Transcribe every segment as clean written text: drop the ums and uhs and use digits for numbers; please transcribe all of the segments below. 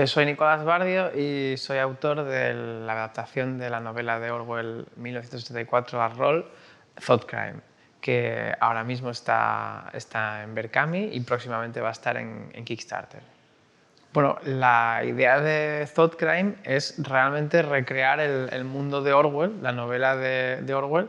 Soy Nicolás Bardio y soy autor de la adaptación de la novela de Orwell 1984 al rol, Thought Crime, que ahora mismo está en Berkami y próximamente va a estar en Kickstarter. Bueno, la idea de Thought Crime es realmente recrear el mundo de Orwell, la novela de Orwell,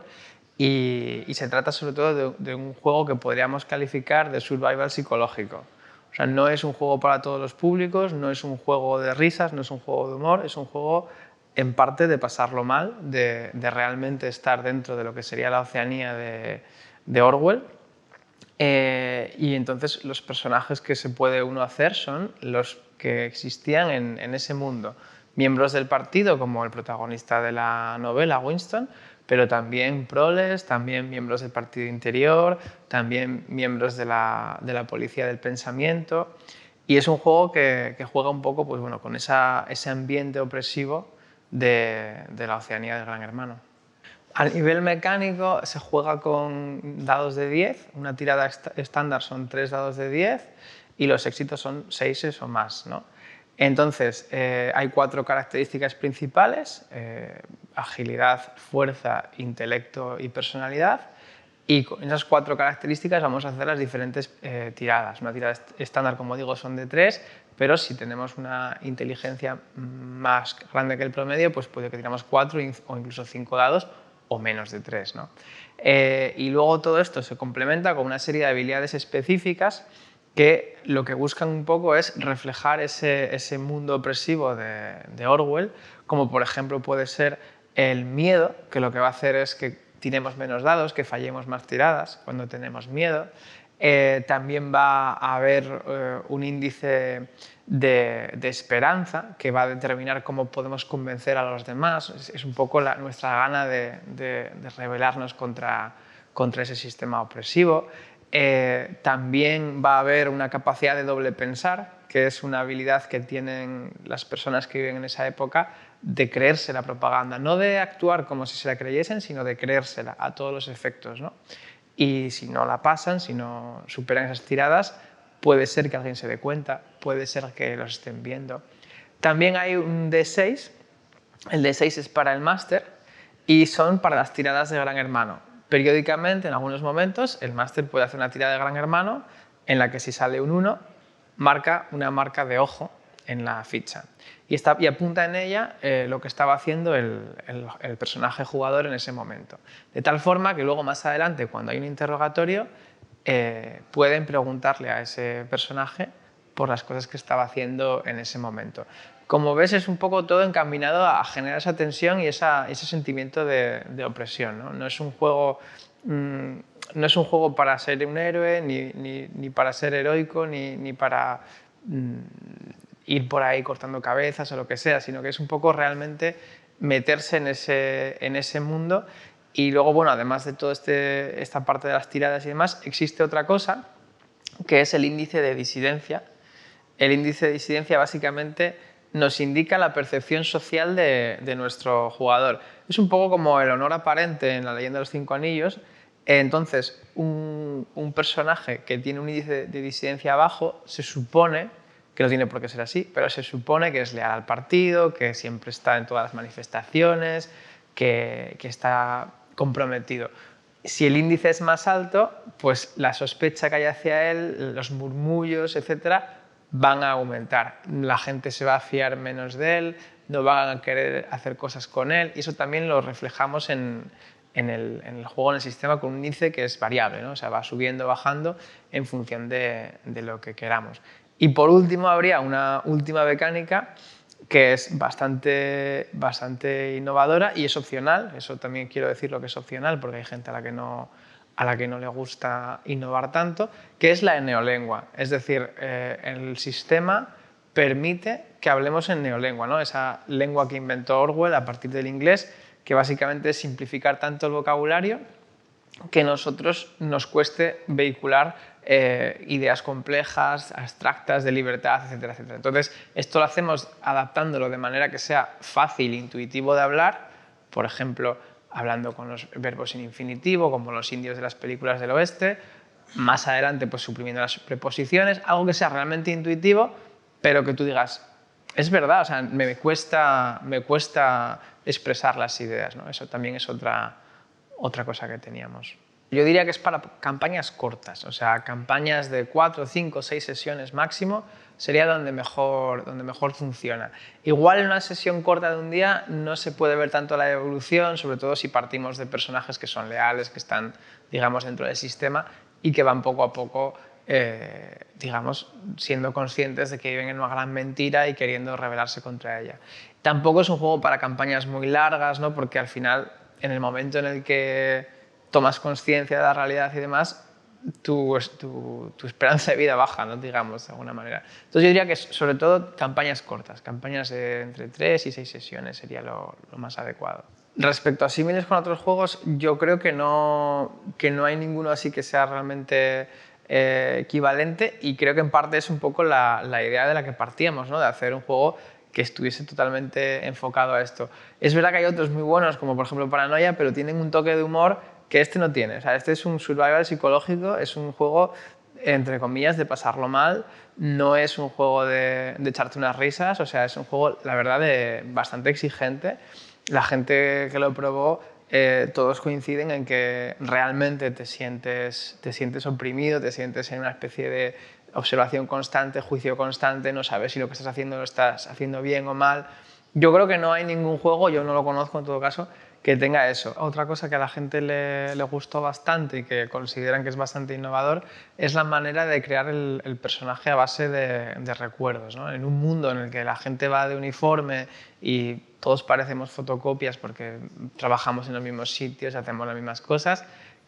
y se trata sobre todo de un juego que podríamos calificar de survival psicológico. O sea, no es un juego para todos los públicos, no es un juego de risas, no es un juego de humor, es un juego en parte de pasarlo mal, de realmente estar dentro de lo que sería la Oceanía de Orwell. Y entonces los personajes que se puede uno hacer son los que existían en ese mundo. Miembros del partido, como el protagonista de la novela, Winston, pero también proles, también miembros del partido interior, también miembros de la policía del pensamiento. Y es un juego que juega un poco pues, bueno, con ese ambiente opresivo de la Oceanía del Gran Hermano. A nivel mecánico se juega con dados de 10, una tirada estándar son 3 dados de 10 y los éxitos son 6 o más, ¿no? Entonces, hay 4 características principales, agilidad, fuerza, intelecto y personalidad, y con esas 4 características vamos a hacer las diferentes tiradas. Una tirada estándar, como digo, son de 3, pero si tenemos una inteligencia más grande que el promedio, pues puede que tiramos 4 o incluso 5 dados o menos de 3, ¿no? Y luego todo esto se complementa con una serie de habilidades específicas que lo que buscan un poco es reflejar ese mundo opresivo de Orwell, como por ejemplo puede ser el miedo, que lo que va a hacer es que tiremos menos dados, que fallemos más tiradas cuando tenemos miedo. También va a haber un índice de esperanza que va a determinar cómo podemos convencer a los demás. Es un poco nuestra gana de rebelarnos contra ese sistema opresivo. También va a haber una capacidad de doble pensar, que es una habilidad que tienen las personas que viven en esa época de creerse la propaganda, no de actuar como si se la creyesen, sino de creérsela a todos los efectos, ¿no? Y si no la pasan, si no superan esas tiradas, puede ser que alguien se dé cuenta, puede ser que los estén viendo. También hay un D6, el D6 es para el máster y son para las tiradas de Gran Hermano. Periódicamente, en algunos momentos, el máster puede hacer una tirada de Gran Hermano en la que si sale un 1, marca una marca de ojo en la ficha y apunta en ella lo que estaba haciendo el personaje jugador en ese momento. De tal forma que luego más adelante, cuando hay un interrogatorio, pueden preguntarle a ese personaje por las cosas que estaba haciendo en ese momento. Como ves, es un poco todo encaminado a generar esa tensión y ese sentimiento de opresión, ¿no? No es un juego para ser un héroe, ni para ser heroico, ni para ir por ahí cortando cabezas o lo que sea, sino que es un poco realmente meterse en ese mundo. Y luego, bueno, además de toda esta parte de las tiradas y demás, existe otra cosa que es el índice de disidencia. El índice de disidencia básicamente nos indica la percepción social de nuestro jugador. Es un poco como el honor aparente en la leyenda de los 5 anillos. Entonces, un personaje que tiene un índice de disidencia bajo se supone, que no tiene por qué ser así, pero se supone que es leal al partido, que siempre está en todas las manifestaciones, que está comprometido. Si el índice es más alto, pues la sospecha que hay hacia él, los murmullos, etcétera, van a aumentar. La gente se va a fiar menos de él, no van a querer hacer cosas con él, y eso también lo reflejamos en el juego, en el sistema, con un índice que es variable, ¿no? O sea, va subiendo, bajando en función de lo que queramos. Y por último habría una última mecánica que es bastante innovadora y es opcional. Eso también quiero decir lo que es opcional, porque hay gente a la que no le gusta innovar tanto, que es la en neolengua. Es decir, el sistema permite que hablemos en neolengua, ¿no? Esa lengua que inventó Orwell a partir del inglés, que básicamente es simplificar tanto el vocabulario que a nosotros nos cueste vehicular ideas complejas, abstractas, de libertad, etcétera, etcétera. Entonces, esto lo hacemos adaptándolo de manera que sea fácil e intuitivo de hablar, por ejemplo, hablando con los verbos en infinitivo, como los indios de las películas del oeste, más adelante pues suprimiendo las preposiciones, algo que sea realmente intuitivo, pero que tú digas, es verdad, o sea, me cuesta expresar las ideas, ¿no? Eso también es otra cosa que teníamos. Yo diría que es para campañas cortas, o sea, campañas de 4, 5, 6 sesiones máximo sería donde mejor funciona. Igual en una sesión corta de un día no se puede ver tanto la evolución, sobre todo si partimos de personajes que son leales, que están, digamos, dentro del sistema y que van poco a poco, digamos, siendo conscientes de que viven en una gran mentira y queriendo rebelarse contra ella. Tampoco es un juego para campañas muy largas, ¿no? Porque al final, en el momento en el que tomas conciencia de la realidad y demás, tu esperanza de vida baja, ¿no? Digamos, de alguna manera. Entonces yo diría que sobre todo campañas cortas, campañas de entre 3 y 6 sesiones sería lo más adecuado. Respecto a símiles con otros juegos, yo creo que no hay ninguno así que sea realmente equivalente, y creo que en parte es un poco la idea de la que partíamos, ¿no? De hacer un juego que estuviese totalmente enfocado a esto. Es verdad que hay otros muy buenos, como por ejemplo Paranoia, pero tienen un toque de humor que este no tiene. O sea, este es un survival psicológico, es un juego, entre comillas, de pasarlo mal, no es un juego de echarte unas risas, o sea, es un juego, la verdad, bastante exigente. La gente que lo probó, todos coinciden en que realmente te sientes oprimido, te sientes en una especie de observación constante, juicio constante, no sabes si lo que estás haciendo lo estás haciendo bien o mal. Yo creo que no hay ningún juego, yo no lo conozco en todo caso, que tenga eso. Otra cosa que a la gente le gustó bastante y que consideran que es bastante innovador es la manera de crear el personaje a base de recuerdos, ¿no? En un mundo en el que la gente va de uniforme y todos parecemos fotocopias porque trabajamos en los mismos sitios, hacemos las mismas cosas,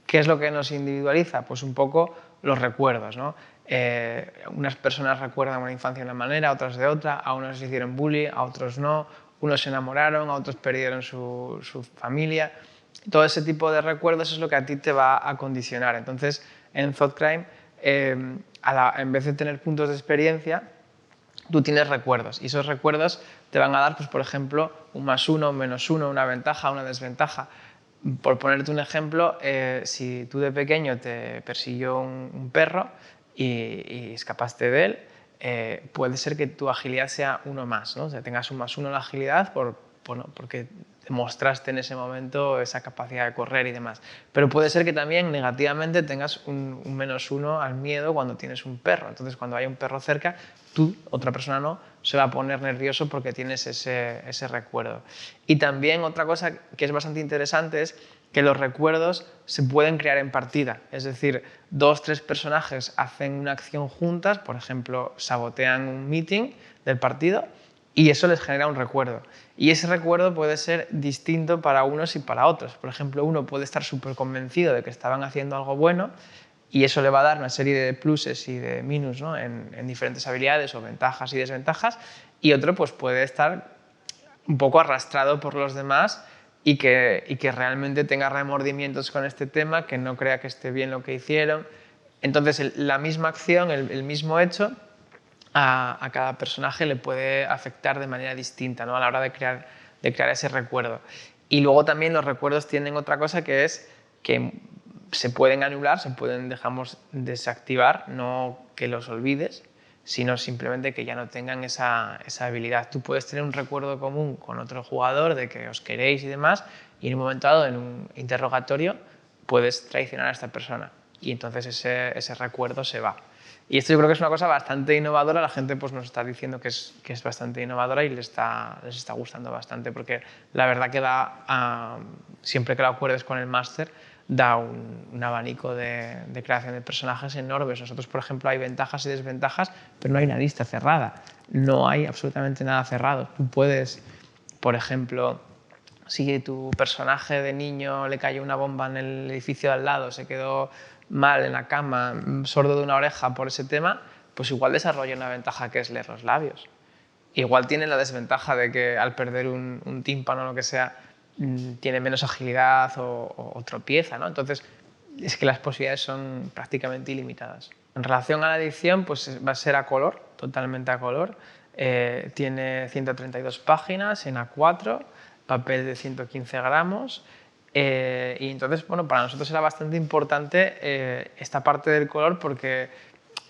¿qué es lo que nos individualiza? Pues un poco los recuerdos, ¿no? Unas personas recuerdan una infancia de una manera, otras de otra, a unos les hicieron bullying, a otros no, unos se enamoraron, a otros perdieron su familia. Todo ese tipo de recuerdos es lo que a ti te va a condicionar. Entonces, en Thoughtcrime, en vez de tener puntos de experiencia, tú tienes recuerdos, y esos recuerdos te van a dar, pues, por ejemplo, un +1, un -1, una ventaja, una desventaja. Por ponerte un ejemplo, si tú de pequeño te persiguió un perro y escapaste de él, puede ser que tu agilidad sea 1 más, ¿no? O sea, tengas un +1 en la agilidad porque demostraste en ese momento esa capacidad de correr y demás. Pero puede ser que también negativamente tengas un -1 al miedo cuando tienes un perro. Entonces, cuando hay un perro cerca, tú, otra persona no, se va a poner nervioso porque tienes ese recuerdo. Y también otra cosa que es bastante interesante es que los recuerdos se pueden crear en partida. Es decir, 2 o 3 personajes hacen una acción juntas, por ejemplo, sabotean un meeting del partido, y eso les genera un recuerdo. Y ese recuerdo puede ser distinto para unos y para otros. Por ejemplo, uno puede estar súper convencido de que estaban haciendo algo bueno, y eso le va a dar una serie de pluses y de minus, ¿no? en diferentes habilidades o ventajas y desventajas, y otro pues puede estar un poco arrastrado por los demás y que realmente tenga remordimientos con este tema, que no crea que esté bien lo que hicieron. Entonces, la misma acción, el mismo hecho, a cada personaje le puede afectar de manera distinta, ¿no? A la hora de crear ese recuerdo. Y luego también los recuerdos tienen otra cosa, que es que se pueden anular, se pueden, dejamos, desactivar, no que los olvides, sino simplemente que ya no tengan esa habilidad. Tú puedes tener un recuerdo común con otro jugador de que os queréis y demás, y en un momento dado, en un interrogatorio, puedes traicionar a esta persona, y entonces ese recuerdo se va. Y esto yo creo que es una cosa bastante innovadora. La gente pues nos está diciendo que es bastante innovadora y les está gustando bastante, porque la verdad que da, siempre que lo acuerdes con el máster, da un abanico de creación de personajes enormes. Nosotros, por ejemplo, hay ventajas y desventajas, pero no hay una lista cerrada. No hay absolutamente nada cerrado. Tú puedes, por ejemplo, si tu personaje de niño le cayó una bomba en el edificio de al lado, se quedó mal en la cama, sordo de una oreja por ese tema, pues igual desarrolla una ventaja, que es leer los labios. Igual tiene la desventaja de que al perder un tímpano o lo que sea, tiene menos agilidad o tropieza, ¿no? Entonces, es que las posibilidades son prácticamente ilimitadas. En relación a la edición, pues va a ser a color, totalmente a color. Tiene 132 páginas en A4, papel de 115 gramos. Y entonces, bueno, para nosotros era bastante importante esta parte del color, porque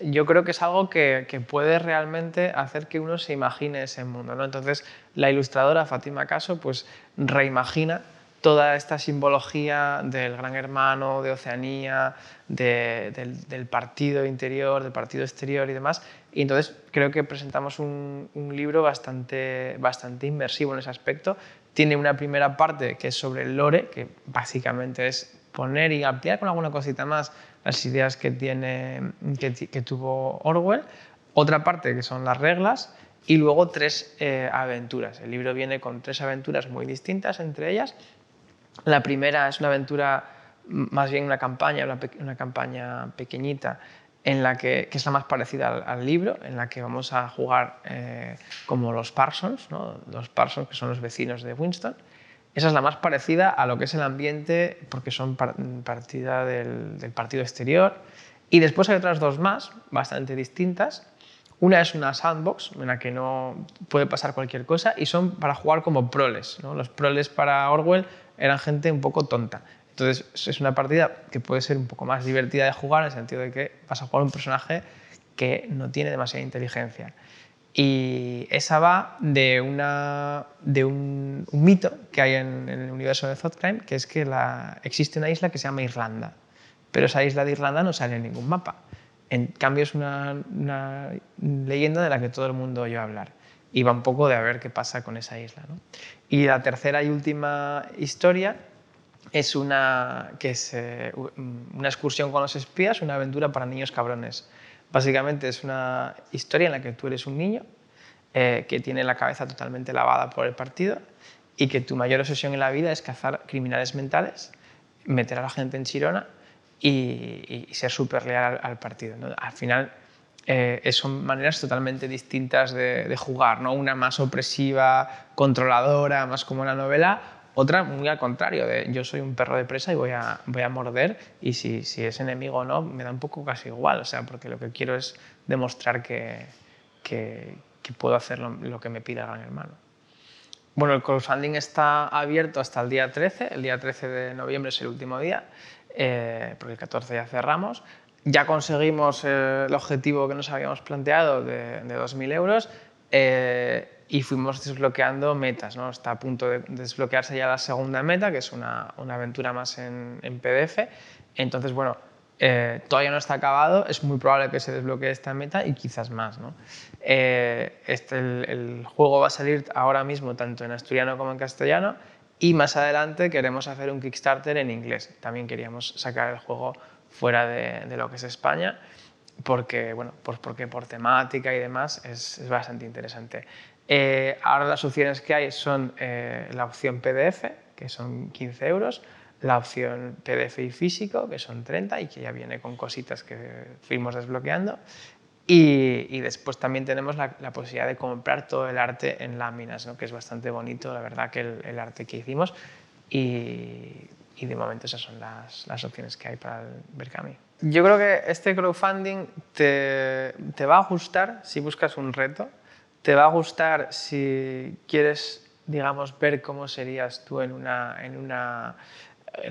yo creo que es algo que puede realmente hacer que uno se imagine ese mundo, ¿no? Entonces, la ilustradora Fátima Caso pues reimagina toda esta simbología del Gran Hermano, de Oceanía, del partido interior, del partido exterior y demás. Y entonces creo que presentamos un libro bastante inmersivo en ese aspecto. Tiene una primera parte que es sobre el lore, que básicamente es poner y ampliar con alguna cosita más las ideas que tuvo Orwell. Otra parte que son las reglas y luego 3 aventuras. El libro viene con 3 aventuras muy distintas entre ellas. La primera es una aventura, más bien una campaña pequeñita, en la que es la más parecida al libro, en la que vamos a jugar como los Parsons, ¿no? Los Parsons, que son los vecinos de Winston. Esa es la más parecida a lo que es el ambiente, porque son partida del partido exterior. Y después hay otras 2 más, bastante distintas. Una es una sandbox, en la que no puede pasar cualquier cosa, y son para jugar como proles, ¿no? Los proles para Orwell eran gente un poco tonta. Entonces es una partida que puede ser un poco más divertida de jugar, en el sentido de que vas a jugar un personaje que no tiene demasiada inteligencia. Y esa va de un mito que hay en el universo de Thought Crime, que es que existe una isla que se llama Irlanda, pero esa isla de Irlanda no sale en ningún mapa. En cambio es una leyenda de la que todo el mundo oye hablar y va un poco de a ver qué pasa con esa isla, ¿no? Y la tercera y última historia es una excursión con los espías, una aventura para niños cabrones. Básicamente es una historia en la que tú eres un niño que tiene la cabeza totalmente lavada por el partido y que tu mayor obsesión en la vida es cazar criminales mentales, meter a la gente en chirona y ser súper leal al partido, ¿no? Al final son maneras totalmente distintas de jugar, ¿no? Una más opresiva, controladora, más como una novela, otra muy al contrario, de yo soy un perro de presa y voy a morder, y si es enemigo o no me da un poco casi igual, o sea, porque lo que quiero es demostrar que puedo hacer lo que me pide el Gran Hermano. Bueno, el crowdfunding está abierto hasta el día 13. El día 13 de noviembre es el último día, porque el 14 ya cerramos. Ya conseguimos el objetivo que nos habíamos planteado de 2.000 euros y fuimos desbloqueando metas, ¿no? Está a punto de desbloquearse ya la segunda meta, que es una aventura más en PDF. Entonces, bueno, todavía no está acabado, es muy probable que se desbloquee esta meta y quizás más, ¿no? El juego va a salir ahora mismo tanto en asturiano como en castellano, y más adelante queremos hacer un Kickstarter en inglés. También queríamos sacar el juego fuera de lo que es España, porque, bueno, pues porque por temática y demás es bastante interesante. Ahora las opciones que hay son la opción PDF, que son 15 euros, la opción PDF y físico, que son 30 y que ya viene con cositas que fuimos desbloqueando. Y después también tenemos la posibilidad de comprar todo el arte en láminas, ¿no? Que es bastante bonito, la verdad, que el arte que hicimos. Y de momento esas son las opciones que hay para el Berkami. Yo creo que este crowdfunding te va a gustar si buscas un reto, te va a gustar si quieres, digamos, ver cómo serías tú en una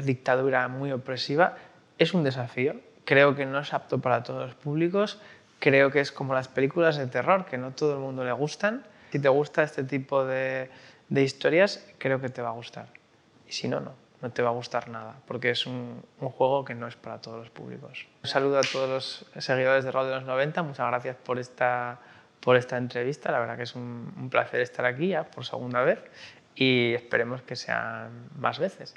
dictadura muy opresiva. Es un desafío, creo que no es apto para todos los públicos, creo que es como las películas de terror, que no todo el mundo le gustan. Si te gusta este tipo de historias, creo que te va a gustar. Y si no, no te va a gustar nada, porque es un juego que no es para todos los públicos. Un saludo a todos los seguidores de Rol de los 90, muchas gracias por esta entrevista, la verdad que es un placer estar aquí ya por segunda vez y esperemos que sean más veces.